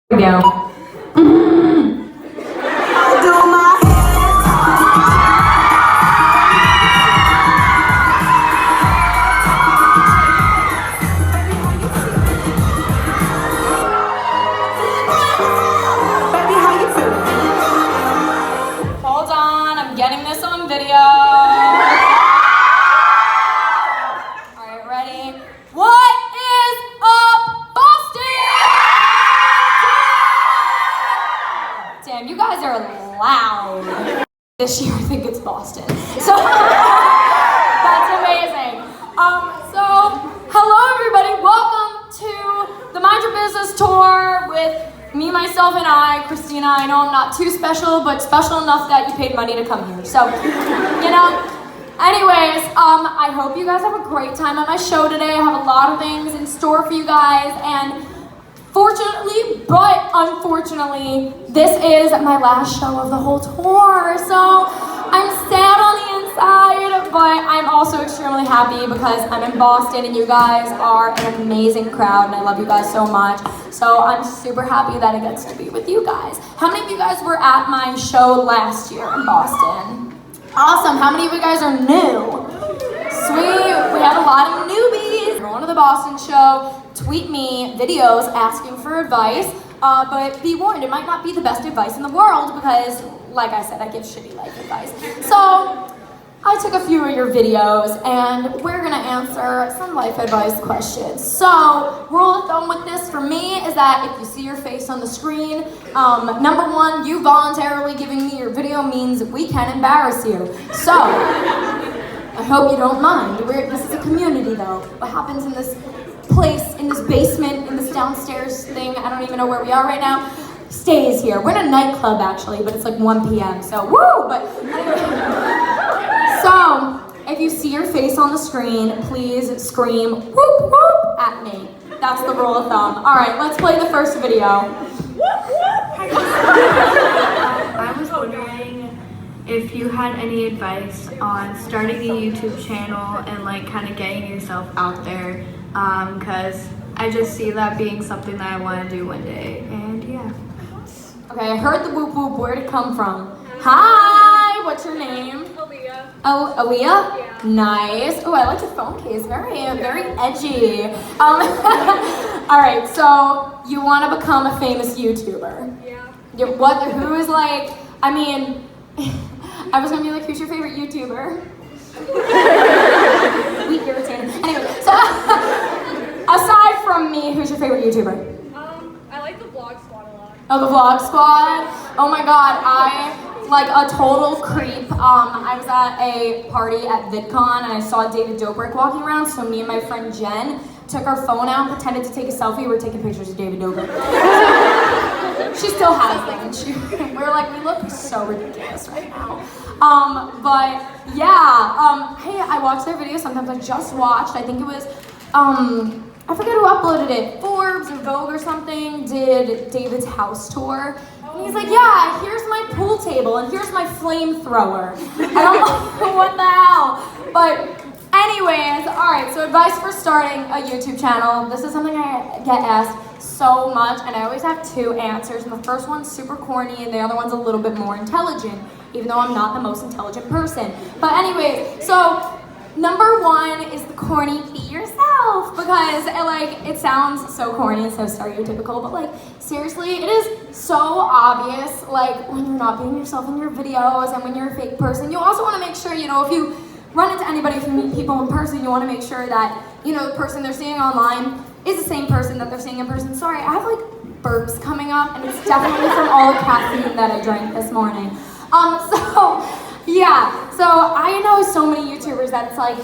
Here we go. Hold on, I'm getting this on video. Alright, ready? What is up, Boston? Damn, you guys are loud. This year I think it's Boston. So that's amazing. So hello everybody, welcome to the Mind Your Business tour with me, myself, and I, Christina. I know I'm not too special, but special enough that you paid money to come here. So, you know, anyways, I hope you guys have a great time at my show today. I have a lot of things in store for you guys, and fortunately, but unfortunately, this is my last show of the whole tour. So, I'm sad on the inside, but I'm also extremely happy because I'm in Boston and you guys are an amazing crowd and I love you guys so much. So I'm super happy that I get to be with you guys. How many of you guys were at my show last year in Boston? Awesome. How many of you guys are new? Sweet. We have a lot of newbies. If you're going to the Boston show, tweet me videos asking for advice. But be warned, it might not be the best advice in the world because, like I said, I give shitty life advice. So I took a few of your videos and we're gonna answer some life advice questions. So, rule of thumb with this for me is that if you see your face on the screen, number one, you voluntarily giving me your video means we can embarrass you. So, I hope you don't mind. This is a community though. What happens in this place, in this basement, in this downstairs thing, I don't even know where we are right now, stays here. We're in a nightclub actually, but it's like 1 p.m. So, woo! But anyway. So, if you see your face on the screen, please scream whoop whoop at me. That's the rule of thumb. All right, let's play the first video. I was wondering if you had any advice on starting a YouTube channel and like kind of getting yourself out there, because I just see that being something that I want to do one day, and yeah. Okay, I heard the whoop whoop. Where'd it come from? Hi, what's your name? Oh, Aaliyah? Yeah. Nice. Oh, I like your phone case. Very edgy. All right, so you want to become a famous YouTuber? Yeah. Who is like, I mean, I was going to be like, who's your favorite YouTuber? We irritated. Anyway, so aside from me, who's your favorite YouTuber? I like the Vlog Squad a lot. Oh, the Vlog Squad? Oh my god, I like a total creep. I was at a party at VidCon and I saw David Dobrik walking around, so me and my friend Jen took our phone out and pretended to take a selfie. We were taking pictures of David Dobrik. She still has them. We were like, we look so ridiculous right now. But yeah, hey, I watch their videos sometimes. I just watched, I think it was, I forget who uploaded it, Forbes or Vogue or something, did David's house tour. And he's like, yeah, here's my pool table and here's my flamethrower. And I'm like, what the hell? But anyways, all right, so advice for starting a YouTube channel. This is something I get asked so much and I always have two answers. And the first one's super corny and the other one's a little bit more intelligent, even though I'm not the most intelligent person. But anyways, so number one is the corny, be yourself, because it sounds so corny and so stereotypical, but like seriously, it is so obvious like when you're not being yourself in your videos and when you're a fake person. You also want to make sure, you know, if you run into anybody, if you meet people in person, you want to make sure that, you know, the person they're seeing online is the same person that they're seeing in person. Sorry, I have like burps coming up and it's definitely from all the caffeine that I drank this morning. Yeah, so I know so many YouTubers that it's like,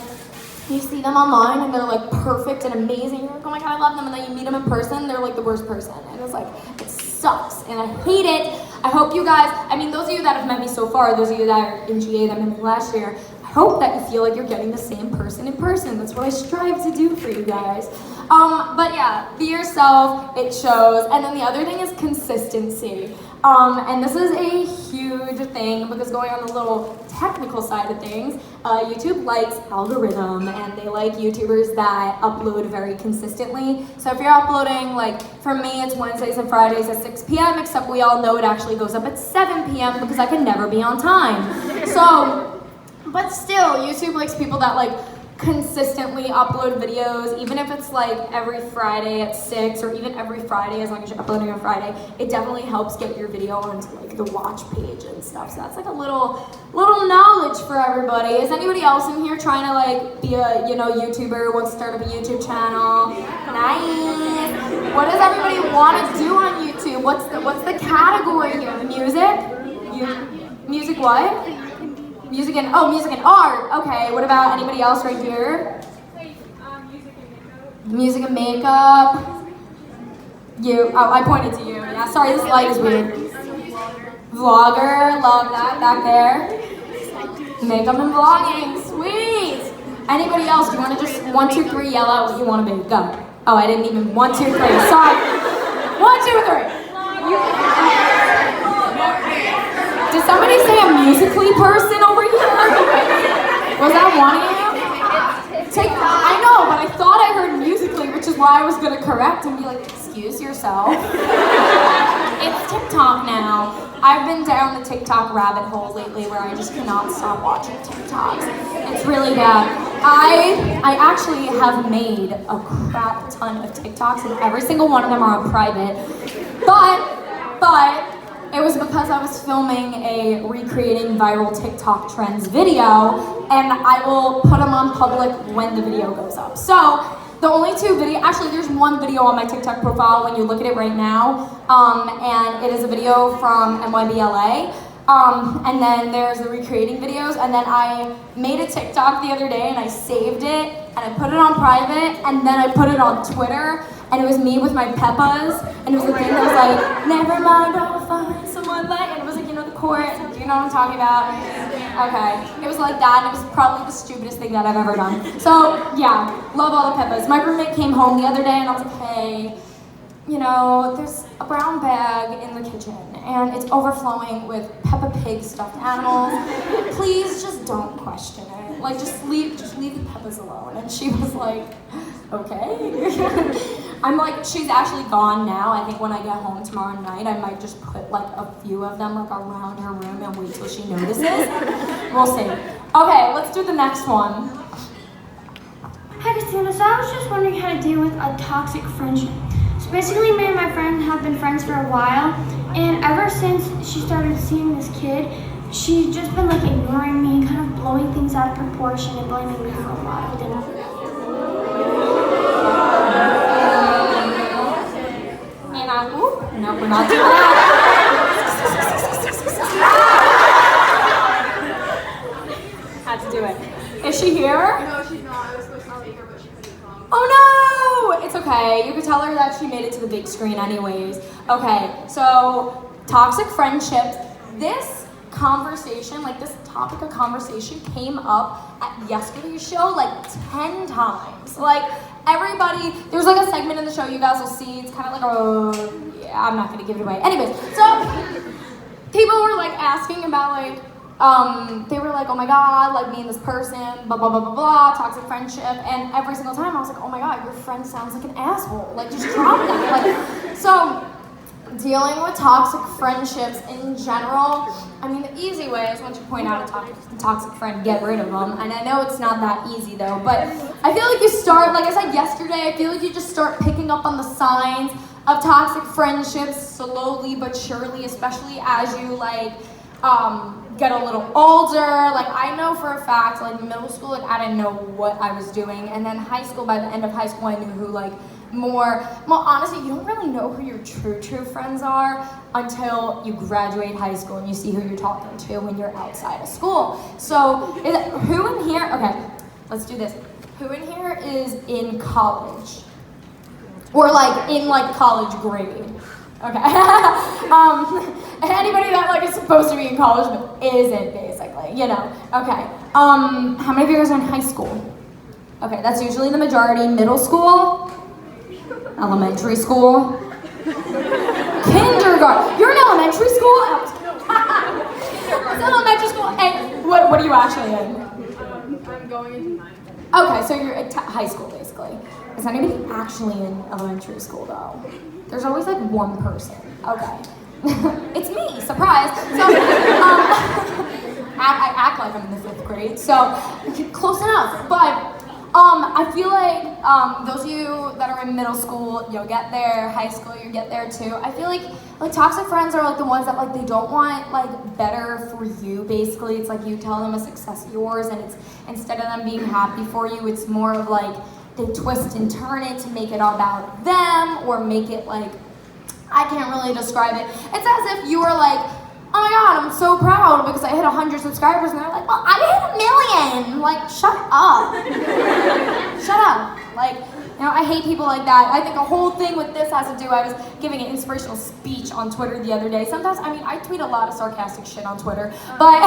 you see them online and they're like perfect and amazing, you're like, oh my god, I love them, and then you meet them in person, they're like the worst person, and it's like, it sucks, and I hate it. I hope you guys, I mean, those of you that have met me so far, those of you that are in GA that met me last year, I hope that you feel like you're getting the same person in person. That's what I strive to do for you guys. But yeah, be yourself, it shows. And then the other thing is consistency. And this is a huge thing because going on the little technical side of things, YouTube likes algorithm and they like YouTubers that upload very consistently. So if you're uploading, like for me, it's Wednesdays and Fridays at 6 p.m., except we all know it actually goes up at 7 p.m. because I can never be on time. So, but still, YouTube likes people that like consistently upload videos, even if it's like every Friday at 6 or even every Friday, as long as you're uploading on Friday, it definitely helps get your video onto like the watch page and stuff. So that's like a little knowledge for everybody. Is anybody else in here trying to like be a YouTuber, wants to start up a YouTube channel? Nice. What does everybody want to do on YouTube? What's the category here? Music? Music what? Music and art. Okay, what about anybody else right here? Music and makeup. You. Oh, I pointed to you. Yeah, sorry, this light is weird. Vlogger, love that back there. Makeup and vlogging, sweet. Anybody else? Do you want to just 1, 2, 3 yell out what you want to be? Go. Oh, I didn't even 1, 2, 3. Sorry. 1, 2, 3. Did somebody say a musically person over here? Was that one of you? I know, but I thought I heard musically, which is why I was going to correct and be like, excuse yourself. It's TikTok now. I've been down the TikTok rabbit hole lately where I just cannot stop watching TikToks. It's really bad. I actually have made a crap ton of TikToks and every single one of them are on private. But it was because I was filming a recreating viral TikTok trends video, and I will put them on public when the video goes up. So the only 2 videos, actually there's 1 video on my TikTok profile when you look at it right now, and it is a video from MYBLA, and then there's the recreating videos, and then I made a TikTok the other day and I saved it, and I put it on private, and then I put it on Twitter. And it was me with my Peppas, and it was the thing that was like, never mind, I'll find someone like, and it was like, the chorus, do you know what I'm talking about? Okay, it was like that, and it was probably the stupidest thing that I've ever done. So, yeah, love all the Peppas. My roommate came home the other day, and I was like, hey, there's a brown bag in the kitchen, and it's overflowing with Peppa Pig stuffed animals. Please just don't question it. Like, just leave the Peppas alone. And she was like, okay. I'm like, she's actually gone now. I think when I get home tomorrow night, I might just put like a few of them like around her room and wait till she notices. We'll see. Okay, let's do the next one. Hi Christina, so I was just wondering how to deal with a toxic friendship. So basically me and my friend have been friends for a while, and ever since she started seeing this kid, she's just been like ignoring me and kind of blowing things out of proportion and blaming me for a lot of things. No, we're not doing that. Had to do it. Is she here? No, she's not. I was supposed to take her, but she couldn't come. Oh no! It's okay. You could tell her that she made it to the big screen anyways. Okay, so toxic friendships. This conversation, like this topic of conversation came up at yesterday's show like 10 times. Like everybody, there's like a segment in the show you guys will see. It's kind of like I'm not gonna give it away. Anyways, so people were like asking about like, they were like, oh my god, like me and this person, blah, blah, blah, blah, blah, toxic friendship. And every single time I was like, oh my god, your friend sounds like an asshole. Like, just drop that. Like, so dealing with toxic friendships in general, I mean, the easy way is once you point out a toxic friend, get rid of them. And I know it's not that easy though, but I feel like you start, like I said yesterday, I feel like you just start picking up on the signs of toxic friendships slowly but surely, especially as you like get a little older. Like I know for a fact, like middle school, like I didn't know what I was doing, and then high school, by the end of high school, I knew who like more. Well, honestly, you don't really know who your true friends are until you graduate high school and you see who you're talking to when you're outside of school. So who in here? Okay, let's do this. Who in here is in college? Or like in like college grade. Okay. Anybody that like is supposed to be in college but isn't, basically, you know. Okay. How many of you guys are in high school? Okay, that's usually the majority. Middle school, elementary school, Kindergarten. You're in elementary school? It's elementary school. And what are you actually in? I'm going into 9th. Okay, so you're at high school, basically. Is anybody actually in elementary school, though? There's always like one person. Okay. It's me, surprise. So, I act like I'm in the 5th grade, so close enough. But I feel like those of you that are in middle school, you'll get there. High school, you'll get there too. I feel like toxic friends are like the ones that like they don't want like better for you. Basically, it's like you tell them a success of yours, and it's instead of them being happy for you, it's more of like they twist and turn it to make it all about them, or make it like, I can't really describe it. It's as if you were like, oh my God, I'm so proud because I hit 100 subscribers, and they're like, well, I hit 1 million. Like, shut up. Shut up. Like, you know, I hate people like that. I think a whole thing with this has to do, I was giving an inspirational speech on Twitter the other day. Sometimes, I mean, I tweet a lot of sarcastic shit on Twitter, but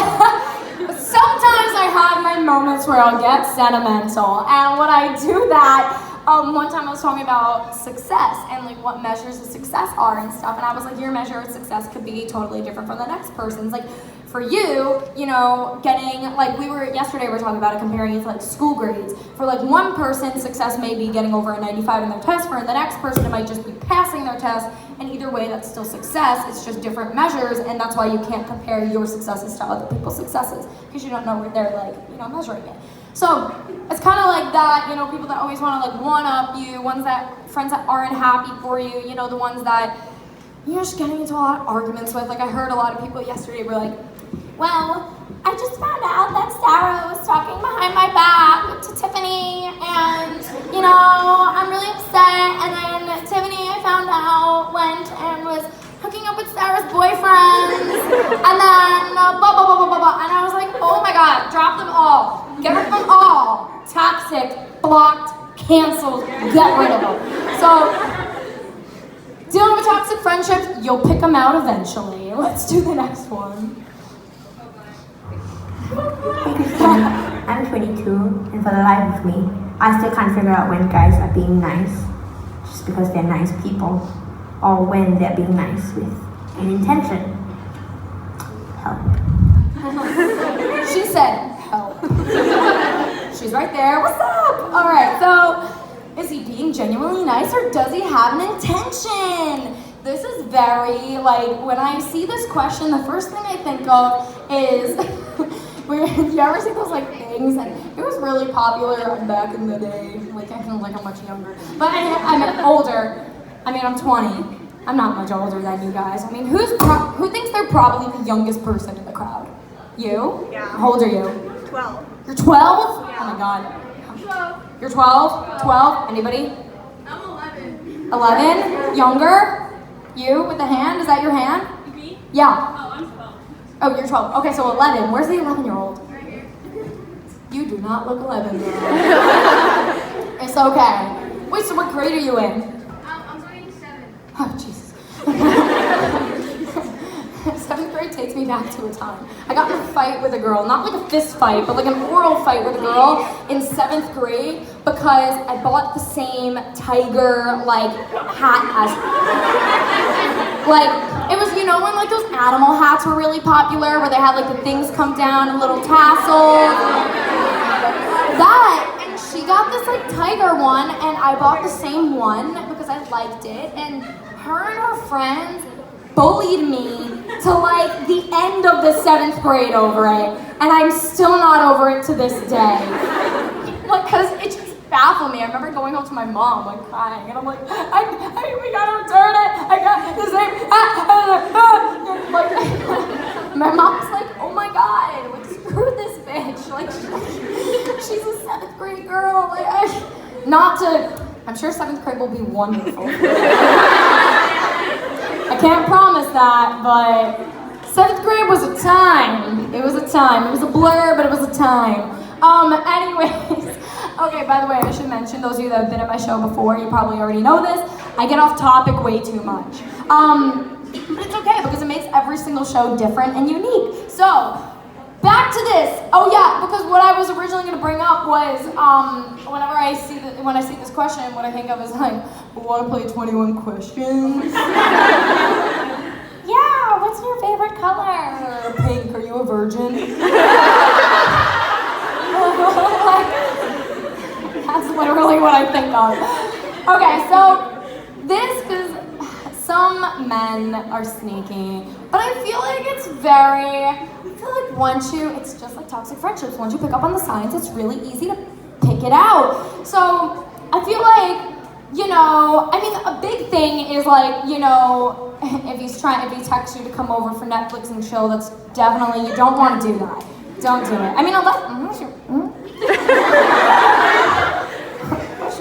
sometimes I have my moments where I'll get sentimental. And when I do that, one time I was talking about success and like what measures of success are and stuff, and I was like, your measure of success could be totally different from the next person's. Like for you, you know, getting like yesterday we were talking about it, comparing it to like school grades. For like one person, success may be getting over a 95 in their test. For the next person, it might just be passing their test. And either way, that's still success. It's just different measures, and that's why you can't compare your successes to other people's successes because you don't know where they're like, you know, measuring it. So it's kind of like that, you know, people that always want to like one-up you, friends that aren't happy for you, you know, the ones that you're just getting into a lot of arguments with. Like I heard a lot of people yesterday were like, well, I just found out that Sarah was talking behind my back to Tiffany, and, you know, I'm really upset. And then Tiffany, I found out, went and was hooking up with Sarah's boyfriend, and then blah, blah, blah, blah, blah, blah. And I was like, oh my God, drop them all. Get rid of them all. Toxic, blocked, canceled, get rid of them. So, dealing with toxic friendships, you'll pick them out eventually. Let's do the next one. Hey Christine, I'm 22, and for the life of me, I still can't figure out when guys are being nice just because they're nice people, or when they're being nice with an intention. Help. She said, help. She's right there. What's up? All right, so is he being genuinely nice, or does he have an intention? This is very, like, when I see this question, the first thing I think of is, you ever see those, like, things? And it was really popular back in the day. Like, I feel like I'm much younger. But I'm older. I mean, I'm 20. I'm not much older than you guys. I mean, who thinks they're probably the youngest person in the crowd? You? Yeah. How old are you? 12. You're 12? Yeah. Oh my God. 12. You're 12? 12? Anybody? I'm 11. 11? Younger? You with the hand? Is that your hand? Me? Yeah. Oh, I'm 12. Oh, you're 12. Okay, so 11. Where's the 11-year-old? Right here. You do not look 11, girl. It's okay. Wait, so what grade are you in? I'm going to 7. Oh, Jesus. 7th grade takes me back to a time. I got in a fight with a girl, not like a fist fight, but like an oral fight with a girl in 7th grade because I bought the same tiger, like, hat as like, it was, you know, when like those animal hats were really popular, where they had like the things come down and little tassels? That, and she got this like tiger one, and I bought the same one because I liked it, and her and her friends bullied me to like the end of the 7th grade over it, and I'm still not over it to this day. Like, cause it just baffled me. I remember going home to my mom, like crying, and I'm like, we gotta return it. I got the same. Like, my mom's like, oh my God, like screw this bitch. Like, she's a 7th grade girl. Like, I'm sure 7th grade will be wonderful. I can't promise that, but 7th grade was a time. It was a time. It was a blur, but it was a time. Anyways, okay, by the way, I should mention, those of you that have been at my show before, you probably already know this, I get off topic way too much. But it's okay, because it makes every single show different and unique. So, back to this. Oh yeah, because what I was originally going to bring up was, when I see this question, what I think of is like, want to play 21 questions? color? Pink. Are you a virgin? That's literally what I think of. Okay, so this is, some men are sneaky, but I feel like it's once you, it's just like toxic friendships. Once you pick up on the signs, it's really easy to pick it out. So I feel like, you know, I mean, a big thing is like, you know, if he texts you to come over for Netflix and chill, that's definitely, you don't want to do that. Don't do it. I mean, unless you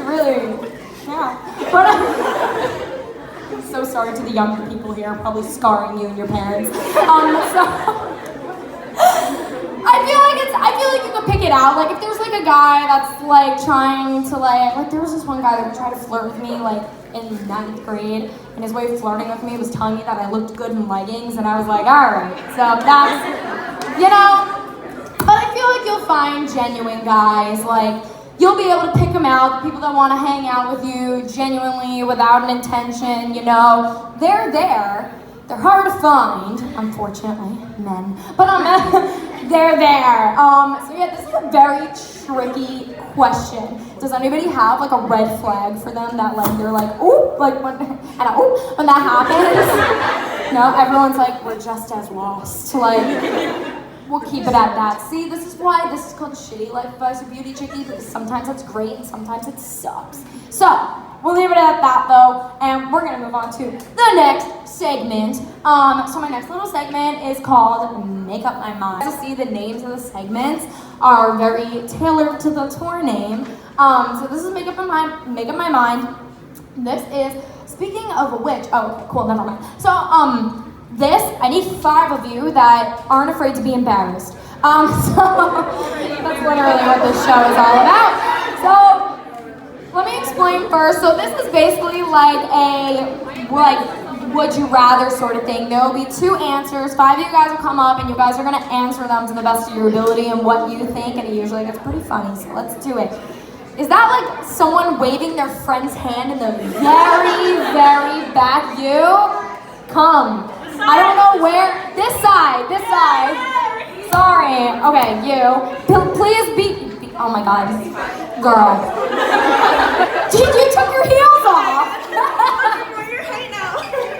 really, yeah. But I'm so sorry to the younger people here, probably scarring you and your parents. I feel like you could pick it out. Like if there's like a guy that's like trying to like there was this one guy that would try to flirt with me like in 9th grade, and his way of flirting with me was telling me that I looked good in leggings, and I was like, all right, so that's, you know. But I feel like you'll find genuine guys, like you'll be able to pick them out, the people that want to hang out with you genuinely without an intention, you know. They're there. They're hard to find, unfortunately, men. But they're there. So yeah, this is a very tricky question. Does anybody have like a red flag for them that like they're like, ooh, like when that happens? No, everyone's like, we're just as lost. Like, we'll keep it at that. See, this is why this is called Shitty Life Advice with Beauty Chickie, because sometimes it's great and sometimes it sucks. So, we'll leave it at that though, and we're gonna move on to the next segment. So my next little segment is called Make Up My Mind. You'll see the names of the segments are very tailored to the tour name. So this is Make Up My Mind. This is, speaking of which, oh, okay, cool, never mind. So, I need 5 of you that aren't afraid to be embarrassed. So that's literally what this show is all about. So let me explain first. So this is basically like a would you rather sort of thing. There will be 2 answers. 5 of you guys will come up and you guys are gonna answer them to the best of your ability and what you think, and it usually gets pretty funny, so let's do it. Is that like someone waving their friend's hand in the very, very back? You? Come. I don't know where. This side. Sorry. Okay, you. Please be. Oh my God, girl. You took your heels off.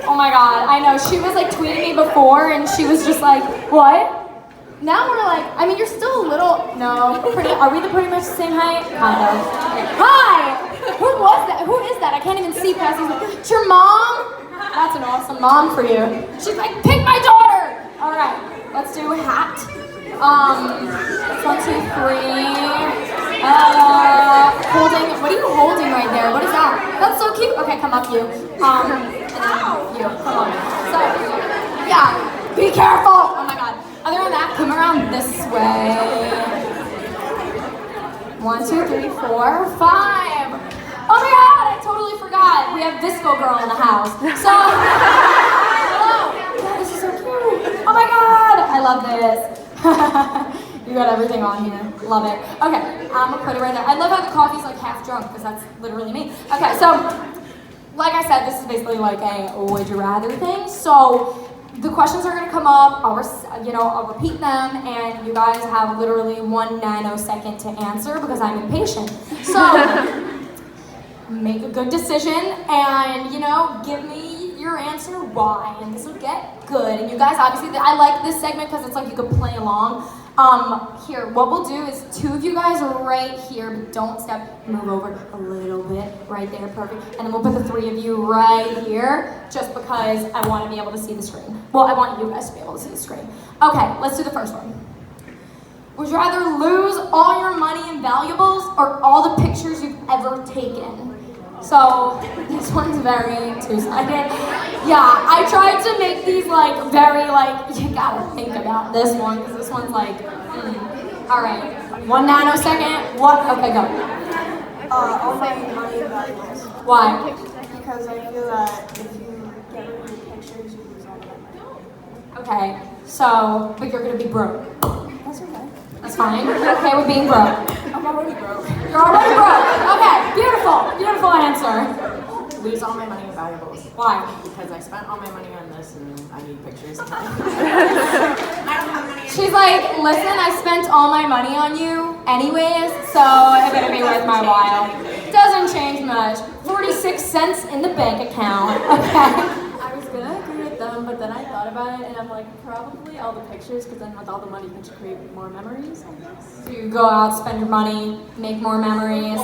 Oh my God, I know. She was like tweeting me before, and she was just like, what? Now we're like, I mean, you're still a little. No, are we pretty much the same height? Kind of. Hi. Who was that? Who is that? I can't even see past these. It's your mom. That's an awesome mom for you. She's like, pick my daughter! All right, let's do a hat. 1, 2, 3. Holding, what are you holding right there? What is that? That's so cute. Okay, come up, you. You, come on. So, yeah, be careful. Oh my God. Other than that, come around this way. 1, 2, 3, 4, 5. Oh my God, I totally forgot. We have Disco Girl in the house. So, hello. Yeah, this is so cute. Oh my God, I love this. You got everything on here. Love it. Okay, I'm gonna put it right there. I love how the coffee's like half drunk because that's literally me. Okay, so, like I said, this is basically like a would you rather thing. So, the questions are gonna come up. I'll repeat them, and you guys have literally 1 nanosecond to answer because I'm impatient. So. Make a good decision and, give me your answer why, and this will get good. And you guys, obviously, I like this segment because it's like you can play along. Here, what we'll do is 2 of you guys are right here, but don't move over a little bit, right there, perfect. And then we'll put the 3 of you right here, just because I want to be able to see the screen. Well, I want you guys to be able to see the screen. Okay, let's do the first one. Would you rather lose all your money and valuables or all the pictures you've ever taken? So, this one's very two-sided. Yeah, I tried to make these very you gotta think about this one, because this one's all right, 1 nanosecond, what? Okay, go. All my money and valuables. Why? Because I feel that if you get rid of your pictures, you lose all of that money. Okay, so, but you're gonna be broke. That's okay. That's fine. Okay with being broke. I'm already broke. You're already broke. Okay, beautiful. Beautiful answer. lose all my money in valuables. Why? Because I spent all my money on this and I need pictures. She's like, listen, I spent all my money on you anyways, so it better be worth my while. Doesn't change much. 46 cents in the bank account, okay? I was gonna agree with them, but then I thought about it and I'm like, probably all the pictures, because then with all the money you can just create more memories, I guess. So you go out, spend your money, make more memories.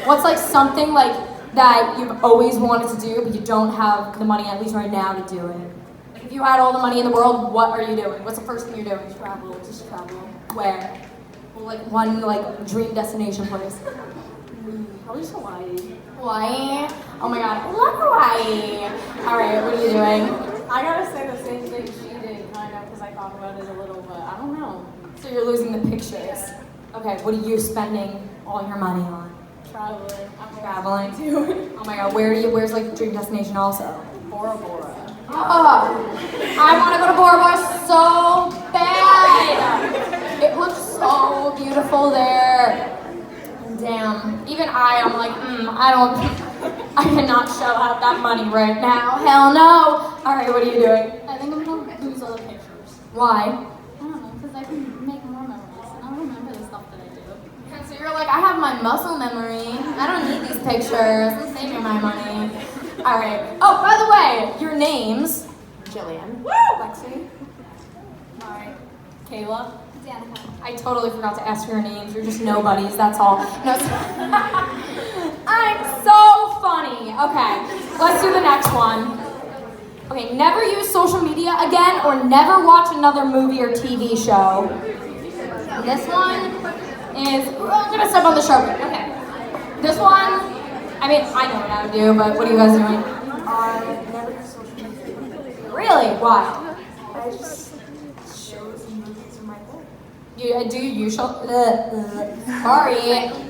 What's like something like that you've always wanted to do, but you don't have the money, at least right now, to do it? Like if you had all the money in the world, what are you doing? What's the first thing you're doing? Travel, just travel. Where? Well, like one like dream destination place. Probably just Hawaii. Hawaii? Oh my god, I love Hawaii. Alright, what are you doing? I gotta say the same thing she did, kind of, because I thought about it a little, but I don't know. So you're losing the pictures. Okay, what are you spending all your money on? Traveling. Traveling? Oh my god, where's like dream destination also? Bora Bora. Oh, I want to go to Bora Bora so bad. It looks so beautiful there. Damn, even I'm like, I cannot shell out that money right now. Hell no. All right, what are you doing? I think I'm gonna lose all the pictures. Why? I don't know, because I can make more memories, and I don't remember the stuff that I do. And so you're like, I have my muscle memory. I don't need these pictures. I'm saving my money. All right. Oh, by the way, your names. Jillian. Lexi. Alright. Kayla. I totally forgot to ask for your names. You're just nobodies, that's all. No, I'm so funny. Okay, let's do the next one. Okay, never use social media again or never watch another movie or TV show. This one is, I'm gonna step on the sharp end. Okay. This one, I mean, I know what I would do, but what are you guys doing? Never use social media. Really? Why? I just shows and movies in my head. Do you use sorry,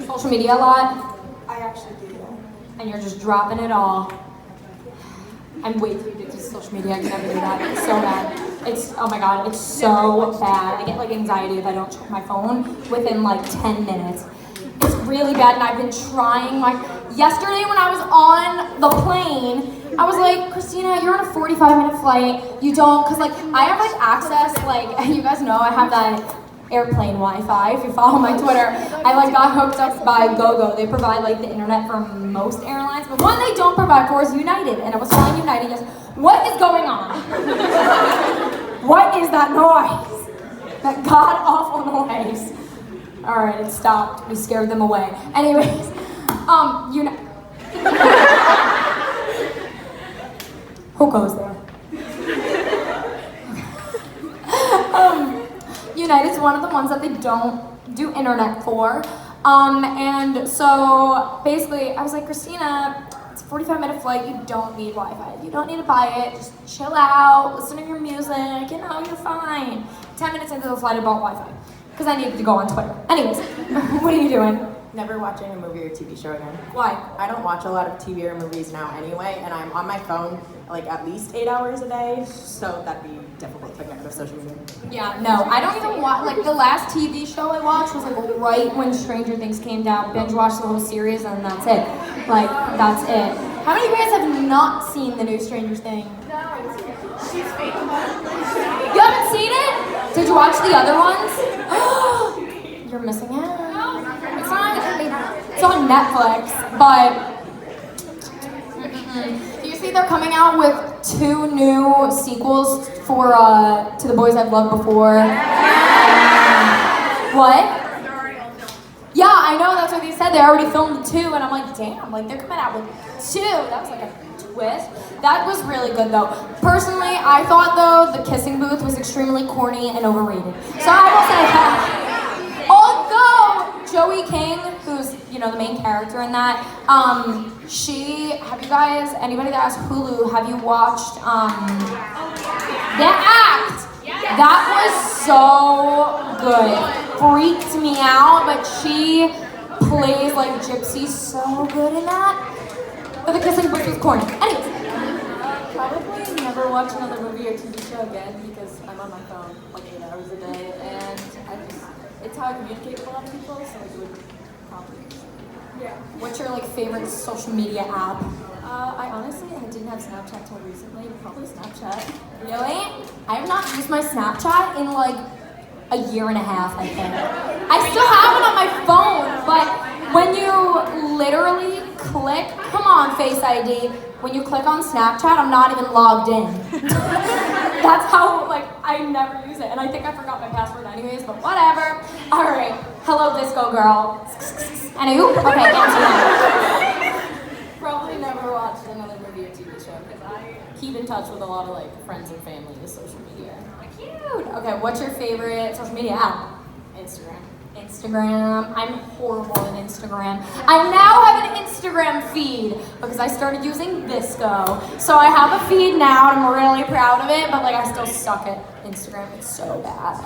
social media a lot? I actually do that. And you're just dropping it all. I'm way too addicted to social media. I can never do that. It's so bad. It's, oh my god, it's so bad. I get like anxiety if I don't check my phone within like 10 minutes. It's really bad, and I've been trying. Like yesterday when I was on the plane, I was like, Christina, you're on a 45-minute flight. You don't, cause like I have like access. Like you guys know, I have that airplane Wi-Fi. If you follow my Twitter, I like got hooked up by GoGo. They provide like the internet for most airlines, but one they don't provide for is United. And I was flying United. Yes. What is going on? What is that noise? That god awful noise. All right, it stopped. We scared them away. Anyways, who goes there? United's one of the ones that they don't do internet for. And so basically I was like, Christina, it's a 45-minute flight, you don't need Wi-Fi. You don't need to buy it, just chill out, listen to your music, you know, you're fine. 10 minutes into the flight I bought Wi-Fi, because I needed to go on Twitter. Anyways, what are you doing? Never watching a movie or TV show again. Why? I don't watch a lot of TV or movies now anyway, and I'm on my phone like at least 8 hours a day, so that'd be difficult to get out of social media. Yeah, no, I don't even watch, like the last TV show I watched was like right when Stranger Things came down, binge watched the whole series and that's it. Like, that's it. How many of you guys have not seen the new Stranger Things? You haven't seen it? Did you watch the other ones? You're missing out. It's on Netflix, but do you see they're coming out with 2 new sequels for To the Boys I've Loved Before? What? Yeah, I know, that's what they said. They already filmed 2, and I'm like, damn, like they're coming out with 2. That was like a twist. That was really good though. Personally, I thought though the kissing booth was extremely corny and overrated. So I will say that. Although Joey King, who's, you know, the main character in that, anybody that has Hulu, have you watched, The Act? That was so good. Freaked me out, but she plays like Gypsy so good in that. But the kissing booth was corny. Anyways. Probably never watch another movie or TV show again because I'm on my phone like 8 hours a day, and it's how I communicate with a lot of people, so it would probably. Yeah. What's your like favorite social media app? I honestly didn't have Snapchat till recently, but probably Snapchat. Really? I have not used my Snapchat in like a year and a half, I think. I still have it on my phone, but when you literally click, come on, Face ID, when you click on Snapchat, I'm not even logged in. That's how, like, I never use it. And I think I forgot my password anyways, but whatever. All right, hello, disco girl. And you? Okay, answer that. Probably never watched another movie or TV show because I keep in touch with a lot of like friends and family with social media. Cute. Okay, what's your favorite social media app? Instagram. Instagram. I'm horrible at Instagram. I now have an Instagram feed because I started using Visco. So I have a feed now and I'm really proud of it, but like I still suck at Instagram. It's so bad.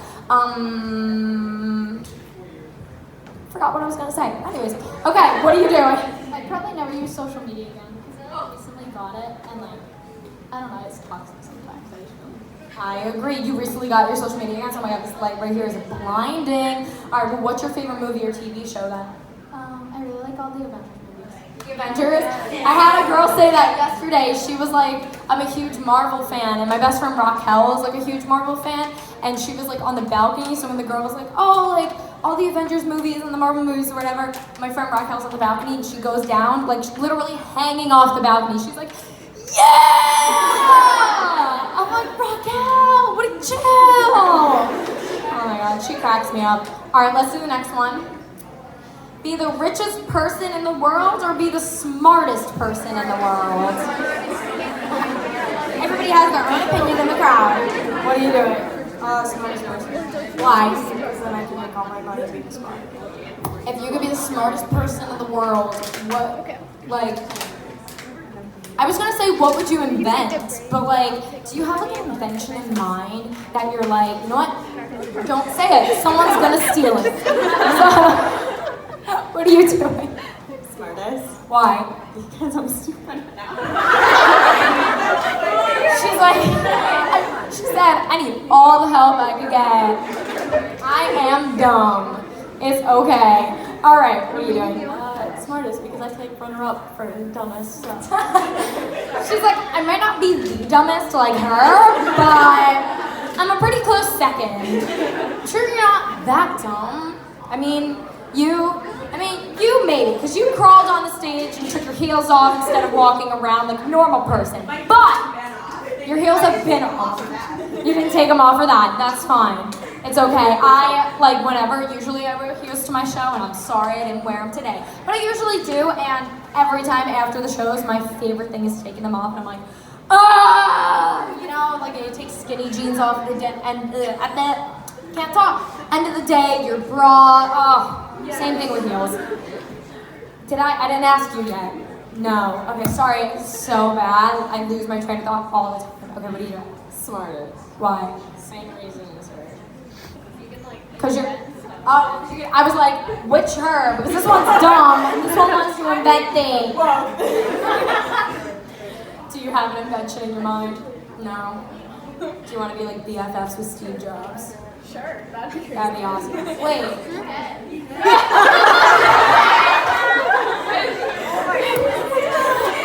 Forgot what I was gonna say. Anyways, okay, what are you doing? I'd probably never use social media again because I recently got it and like, I don't know, it's toxic sometimes. I agree. You recently got your social media accounts. Oh my god, this light right here is blinding. Alright, well what's your favorite movie or TV show then? I really like all the Avengers movies. The Avengers. I had a girl say that yesterday. She was like, I'm a huge Marvel fan, and my best friend Raquel is like a huge Marvel fan, and she was like on the balcony, so when the girl was like, oh, like all the Avengers movies and the Marvel movies or whatever, my friend Raquel's on the balcony and she goes down, like literally hanging off the balcony. She's like, yeah! I'm like, Raquel, what a chill! Oh my god, she cracks me up. Alright, let's do the next one. Be the richest person in the world or be the smartest person in the world? Everybody has their own opinion in the crowd. What are you doing? Smartest person. Why? Because then I can make all my money being smart. If you could be the smartest person in the world, what, like, I was gonna say, what would you invent? But like, do you have like an invention in mind that you're like, you know what? Don't say it. Someone's gonna steal it. So, what are you doing? Smartest. Why? Because I'm stupid. She's like, she said, I need all the help I can get. I am dumb. It's okay. All right, what are you doing? Smartest because I take runner-up for dumbest. So. She's like, I might not be the dumbest like her, but I'm a pretty close second. Sure, you're not that dumb. I mean, you maybe, because you crawled on the stage and took your heels off instead of walking around like a normal person. But your heels have been off. You didn't take them off for that. That's fine. It's okay. I, like, usually I wear heels to my show, and I'm sorry I didn't wear them today. But I usually do, and every time after the shows, my favorite thing is taking them off, and I'm like, ah! You know, like, you take skinny jeans off at the can't talk. End of the day, your bra, same thing with heels. I didn't ask you yet. No. Okay, sorry, it's so bad. I lose my train of thought all the time. Okay, what are you doing? Smartest. Why? Same reason as her. Because you're, I was like, which her? Because this one's dumb, and this one wants to invent things. Do you have an invention in your mind? No. Do you want to be like BFFs with Steve Jobs? Sure, that'd be great. That'd be awesome. Wait.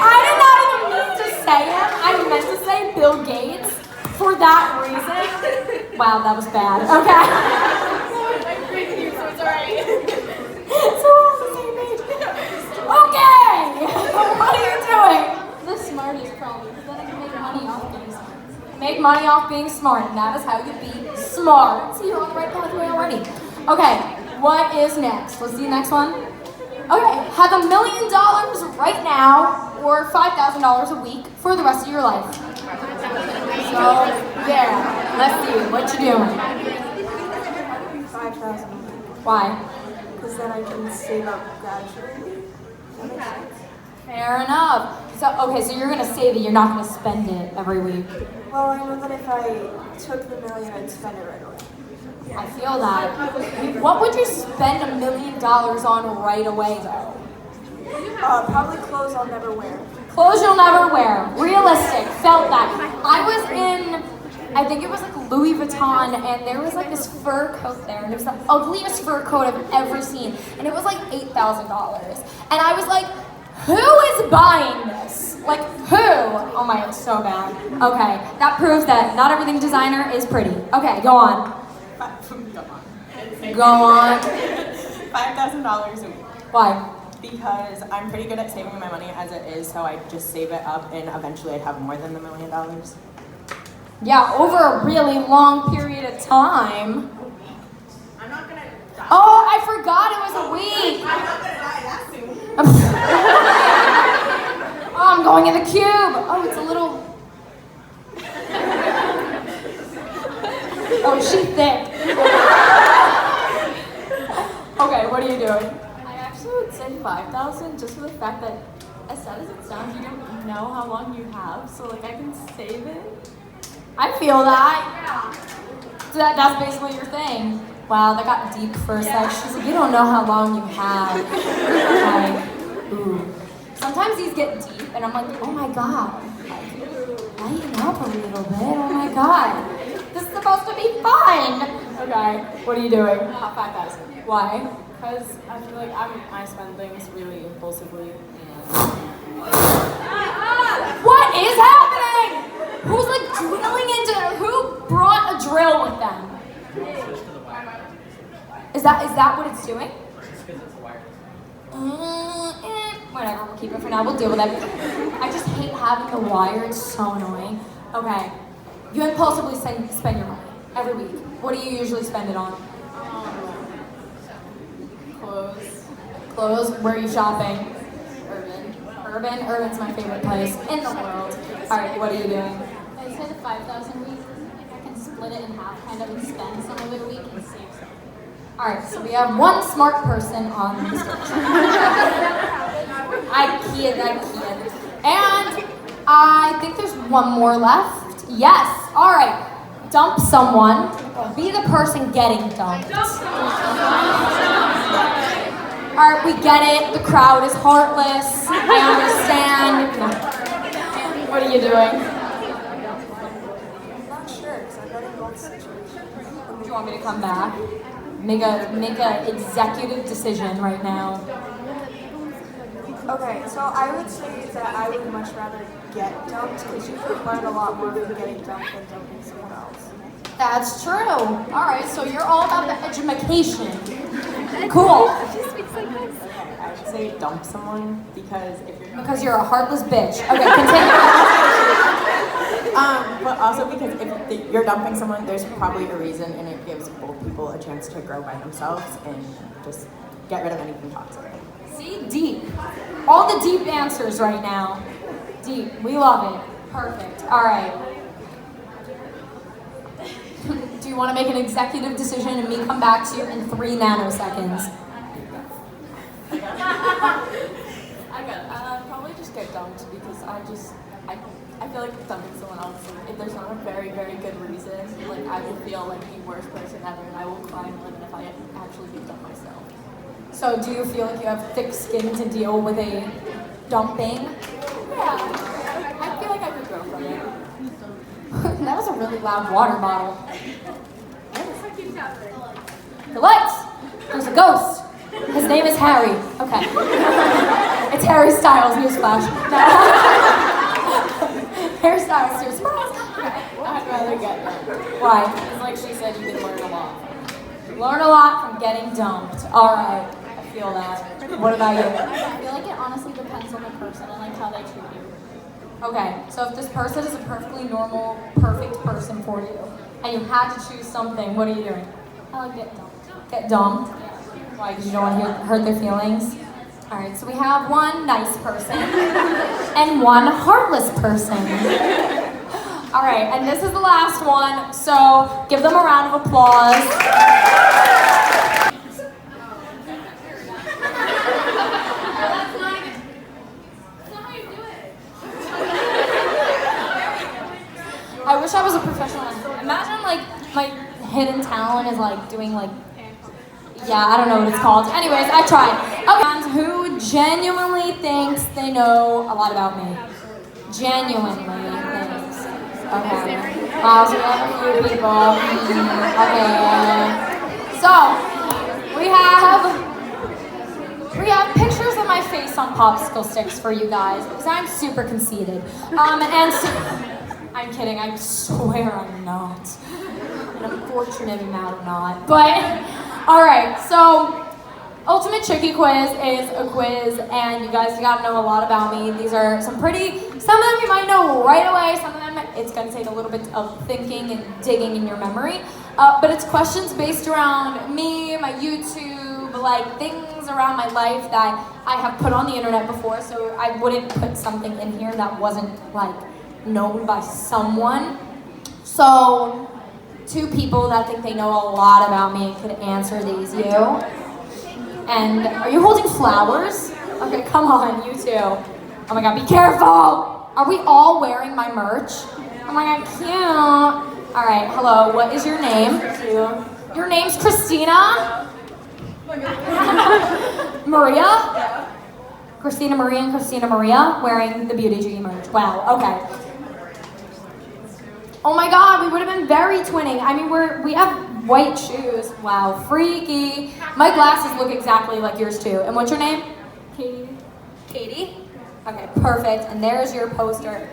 I did not even mean to say him. I meant to say Bill Gates for that reason. Wow, that was bad. Okay. I'm with you, so it's alright. So we're on the same page. Okay! What are you doing? The smartest probably, because then I can make money off being smart. Make money off being smart, and that is how you be smart. See, you're on the right pathway already. Okay, what is next? Let's see the next one. Okay, have $1 million right now or $5,000 a week for the rest of your life. So, yeah, let's see, what you doing? 5,000. Why? Because then I can save up gradually. That makes sense. Fair enough. So, okay, so you're gonna save it, you're not gonna spend it every week. Well, I know that if I took the million, I'd spend it right away. I feel that. What would you spend $1 million on right away, though? Probably clothes I'll never wear. Clothes you'll never wear. Realistic. Felt that. I was in, I think it was like Louis Vuitton, and there was like this fur coat there, and it was the ugliest fur coat I've ever seen, and it was like $8,000. And I was like, Who is buying this? Like, who? Oh my, it's so bad. Okay, that proves that not everything designer is pretty. Okay, go on. Go on. $5,000 a week. Why? Because I'm pretty good at saving my money as it is, so I just save it up and eventually I'd have more than $1 million. Yeah, over a really long period of time. I'm not gonna die. Oh, I forgot it was a week. I'm not gonna die that soon. Oh, I'm going in the cube. Oh, it's a little. Oh, is she thick? Okay, what are you doing? I actually would say 5,000 just for the fact that, as sad as it sounds, you don't know how long you have, so like I can save it. I feel that. So that's basically your thing. Wow, that got deep for a sec. She's like, you don't know how long you have. Like, ooh. Sometimes these get deep, and I'm like, oh my god. Like, lighten up a little bit. Oh my god. This is supposed to be fun. Okay, what are you doing? 5,000. Why? Because I feel like I spend things really impulsively. What is happening? Who's like drilling into? Who brought a drill with them? Is that what it's doing? Whatever, we'll keep it for now. We'll deal with it. I just hate having the wire. It's so annoying. Okay, you impulsively spend your money every week. What do you usually spend it on? Clothes. Clothes. Where are you shopping? Urban. Urban's my favorite place in the world. All right, what are you doing? I'd say the 5,000 week. I can split it in half, kind of, and spend some of it a week and save some. All right, so we have one smart person on the stage. I kid. And I think there's one more left. Yes. All right. Dump someone. Be the person getting dumped. All right, we get it. The crowd is heartless. I understand. What are you doing? I'm not sure, because I've been in both situations. Do you want me to come back? Make a executive decision right now. Okay, so I would say that I would much rather get dumped because you could learn a lot more from getting dumped than dumping someone else. That's true. All right, so you're all about the education. Cool. Okay, I would say dump someone Because you're a heartless bitch. Okay, continue. but also because if you're dumping someone, there's probably a reason, and it gives both people a chance to grow by themselves and just get rid of anything toxic. See, deep. All the deep answers right now. Deep. We love it. Perfect. All right. Do you want to make an executive decision and me come back to you in 3 nanoseconds? I'd probably just get dumped because I feel like dumping someone else, if there's not a very, very good reason, like I will feel like the worst person ever and I will cry more than if I actually get dumped myself. So do you feel like you have thick skin to deal with a dumping? Yeah, I feel like I could grow from it. That was a really loud water bottle. The lights! There's a ghost. His name is Harry. Okay. It's Harry Styles, newsflash. No. Harry Styles, newsflash. I'd rather get dumped. Why? Because like she said, you can learn a lot. Learn a lot from getting dumped. All right. I feel that. What about you? I feel like it honestly depends on the person and like how they treat you. Okay, so if this person is a perfectly normal, perfect person for you, and you had to choose something, what are you doing? I would get dumped. Get dumped? Why? Because you don't want to hurt their feelings? All right, so we have one nice person and one heartless person. All right, and this is the last one, so give them a round of applause. I wish I was a professional. Imagine like my hidden talent is like doing like, yeah, I don't know what it's called. Anyways, I tried. Okay, and who genuinely thinks they know a lot about me? Genuinely thinks. Okay. So we have a few people. Okay. So we have pictures of my chase on popsicle sticks for you guys because I'm super conceited. And so, I'm kidding, I swear I'm not. And unfortunately now I'm not. But, alright, so Ultimate Chickie Quiz is a quiz and you guys gotta know a lot about me. These are some of them you might know right away, some of them it's gonna take a little bit of thinking and digging in your memory. But it's questions based around me, my YouTube, like things around my life that I have put on the internet before, so I wouldn't put something in here that wasn't like known by someone. So, 2 people that think they know a lot about me could answer these, you. And are you holding flowers? Okay, come on, you too. Oh my god, be careful! Are we all wearing my merch? Oh my god, cute. Alright, hello, what is your name? Your name's Christina? Maria? Yeah. Christina Maria and Christina Maria wearing the BeautyChickee's merch. Wow, okay. Oh my god, we would have been very twinning. I mean, we have white shoes. Wow, freaky. My glasses look exactly like yours too. And what's your name? Katie. Katie? Okay, perfect. And there's your poster.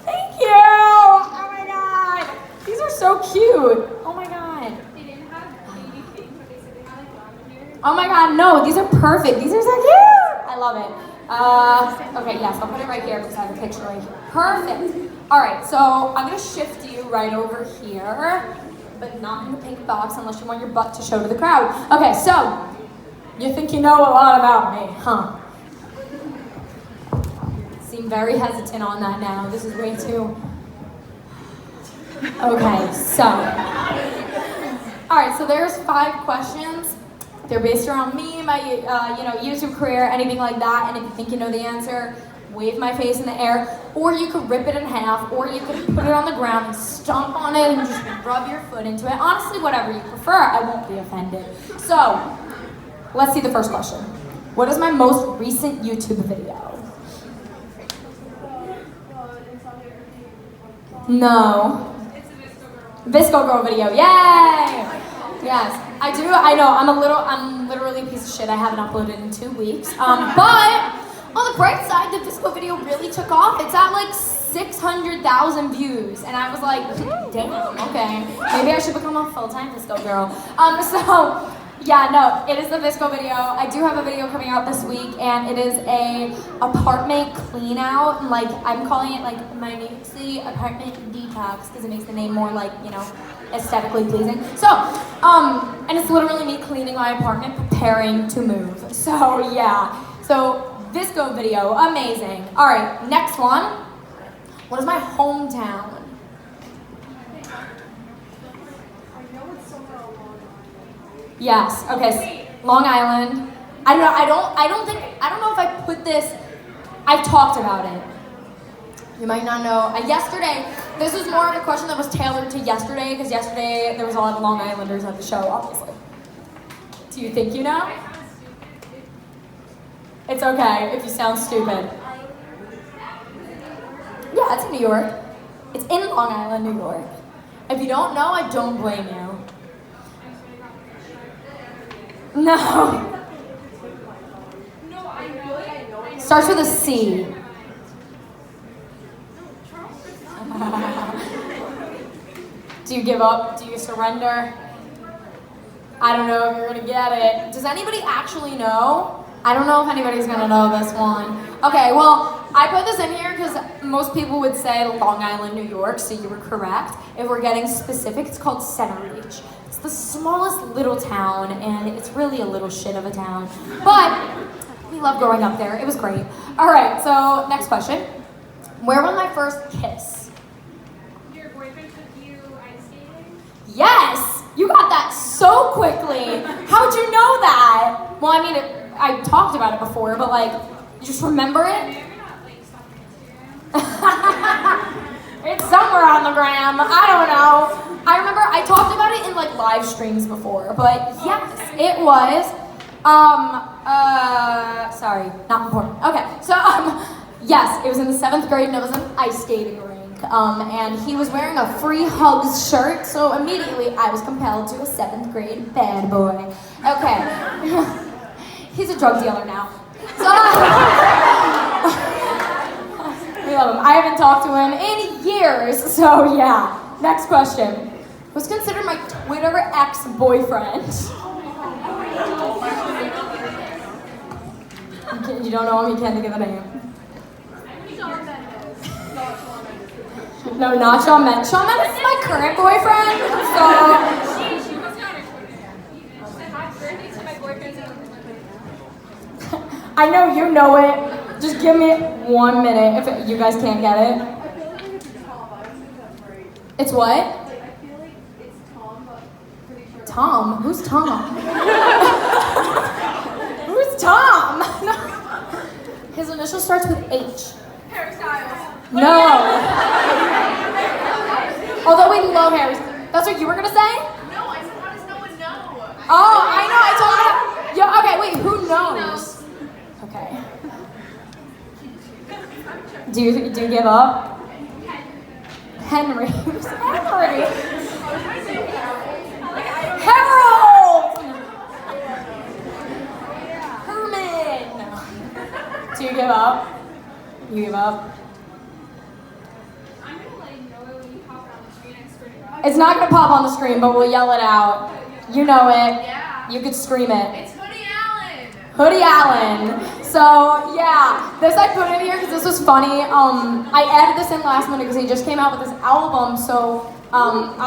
Thank you! Oh my god! These are so cute. Oh my god. They didn't have baby pink, but they said they had like lavender. Oh my god, no, these are perfect. These are so cute. I love it. Okay, yes, I'll put it right here because I have a picture right here. Perfect. All right, so I'm gonna shift you right over here, but not in the pink box unless you want your butt to show to the crowd. Okay, so you think you know a lot about me, huh? Seem very hesitant on that now. This is way too. Okay, so. All right, so there's 5 questions. They're based around me, my YouTube career, anything like that. And if you think you know the answer, wave my face in the air, or you could rip it in half, or you could put it on the ground and stomp on it and just rub your foot into it. Honestly, whatever you prefer, I won't be offended. So, let's see the first question. What is my most recent YouTube video? No. It's a Visco girl. Visco Girl video, yay! Yes, I do, I know, I'm literally a piece of shit. I haven't uploaded in 2 weeks. But on the bright side, the Visco video really took off. It's at like 600,000 views. And I was like, damn, okay. Maybe I should become a full-time Visco girl. So, yeah, no, it is the Visco video. I do have a video coming out this week, and it is a apartment clean out. Like, I'm calling it like my Nancy apartment detox because it makes the name more like, aesthetically pleasing. So, and it's literally me cleaning my apartment, preparing to move. So, yeah. So, Visco video, amazing. All right, next one. What is my hometown? Yes. Okay. Long Island. I don't know if I put this. I've talked about it. You might not know. Yesterday, this was more of a question that was tailored to yesterday because yesterday there was a lot of Long Islanders at the show, obviously. Do you think you know? It's okay if you sound stupid. Yeah, it's in New York. It's in Long Island, New York. If you don't know, I don't blame you. No. Starts with a C. Do you give up? Do you surrender? I don't know if you're gonna get it. Does anybody actually know? I don't know if anybody's gonna know this one. Okay, well, I put this in here because most people would say Long Island, New York, so you were correct. If we're getting specific, it's called Center Reach. It's the smallest little town, and it's really a little shit of a town. But we love growing up there. It was great. All right, so next question. Where was my first kiss? Your boyfriend took you ice skating? Yes! You got that so quickly. How'd you know that? Well, I mean, I talked about it before, but like, you just remember it? Maybe not like stalking Instagram. It's somewhere on the gram. I don't know. I remember I talked about it in like live streams before, but yes, it was. Sorry, not important. Okay, so yes, it was in the 7th grade and it was an ice skating rink. And he was wearing a Free Hugs shirt, so immediately I was compelled to a 7th grade bad boy. Okay. He's a drug dealer now. So, love him. I haven't talked to him in years, so yeah. Next question. Who's considered my Twitter ex-boyfriend? You don't know him, you can't think of the name. No, not Shawn Mendes. Shawn Mendes is my current boyfriend, so... I know you know it. Just give me 1 minute if you guys can't get it. It's what? I feel like it's Tom, but pretty sure. Tom? Who's Tom? Who's Tom? His initial starts with H. Harry Styles. No. Although we love Harry. That's what you were gonna say? No, I said how does no one know? Oh, I know. I told you. Yeah. Okay. Wait. Who knows? Okay. Do you give up? Henry. Who's Henry? Harold. Herman. Do you give up? You give up? I'm gonna let you know it when you pop it on the screen. I swear to God. It's not gonna pop on the screen, but we'll yell it out. You know it. Yeah. You could scream it. It's Hoodie Allen. Hoodie Allen. So yeah, this I put in here because this was funny. I added this in last minute because he just came out with this album. So a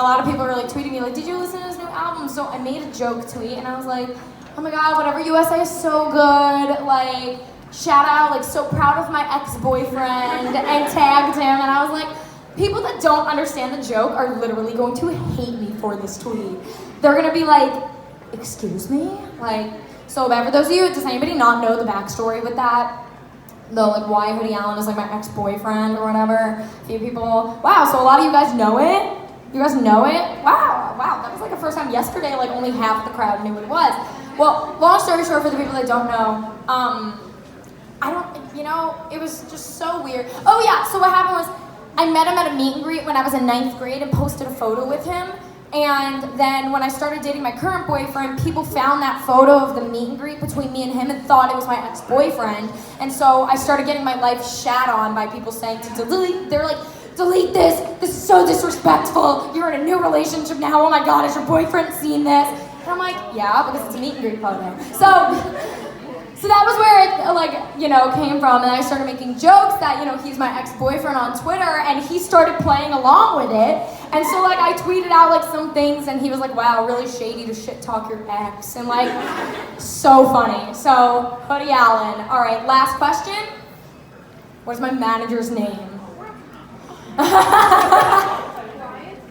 lot of people were like tweeting me like, "Did you listen to his new album?" So I made a joke tweet and I was like, "Oh my God, whatever USA is so good." Like, shout out, like, so proud of my ex-boyfriend, and tagged him. And I was like, people that don't understand the joke are literally going to hate me for this tweet. They're gonna be like, "Excuse me?" Like. So for those of you, does anybody not know the backstory with that? The like why Hoodie Allen is like my ex-boyfriend or whatever? A few people. Wow, so a lot of you guys know it? You guys know it? Wow, that was like the first time yesterday, like only half the crowd knew what it was. Well, long story short, for the people that don't know, it was just so weird. Oh yeah, so what happened was, I met him at a meet and greet when I was in 9th grade and posted a photo with him. And then when I started dating my current boyfriend, people found that photo of the meet and greet between me and him and thought it was my ex-boyfriend. And so I started getting my life shat on by people saying to delete. They're like, "Delete this. This is so disrespectful. You're in a new relationship now. Oh my God, has your boyfriend seen this?" And I'm like, "Yeah, because it's a meet and greet photo." So that was where it, came from. And I started making jokes that, he's my ex-boyfriend on Twitter, and he started playing along with it. And so, I tweeted out, some things, and he was like, "Wow, really shady to shit talk your ex." And, so funny. So, Hoodie Allen. All right, last question. What's my manager's name?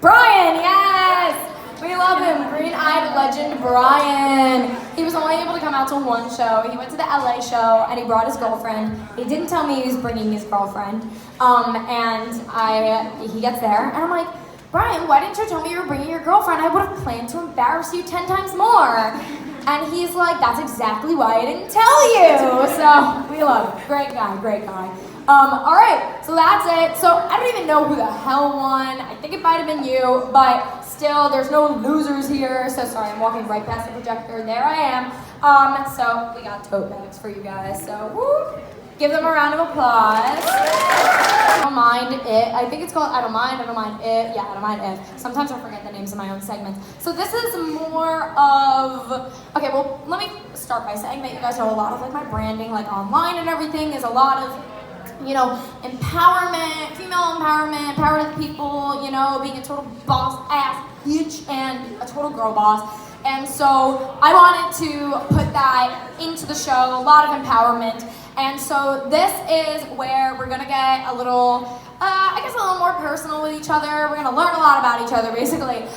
Brian, yes! We love him. Green-eyed legend Brian. He was only able to come out to one show. He went to the LA show, and he brought his girlfriend. He didn't tell me he was bringing his girlfriend. He gets there, and I'm like, "Brian, why didn't you tell me you were bringing your girlfriend? I would have planned to embarrass you 10 times more." And he's like, "That's exactly why I didn't tell you." So we love him. Great guy. All right, so that's it. So I don't even know who the hell won. I think it might have been you, but still, there's no losers here. So sorry, I'm walking right past the projector. There I am. So we got tote bags for you guys. So woo. Give them a round of applause. I don't mind it. I think it's called I don't mind it. Yeah, I don't mind it. Sometimes I forget the names of my own segments. So this is more of, okay, well, let me start by saying that you guys know a lot of my branding, online and everything is a lot of, empowerment, female empowerment, power to the people, being a total boss ass bitch and a total girl boss. And so I wanted to put that into the show, a lot of empowerment. And so this is where we're gonna get a little, a little more personal with each other. We're gonna learn a lot about each other, basically.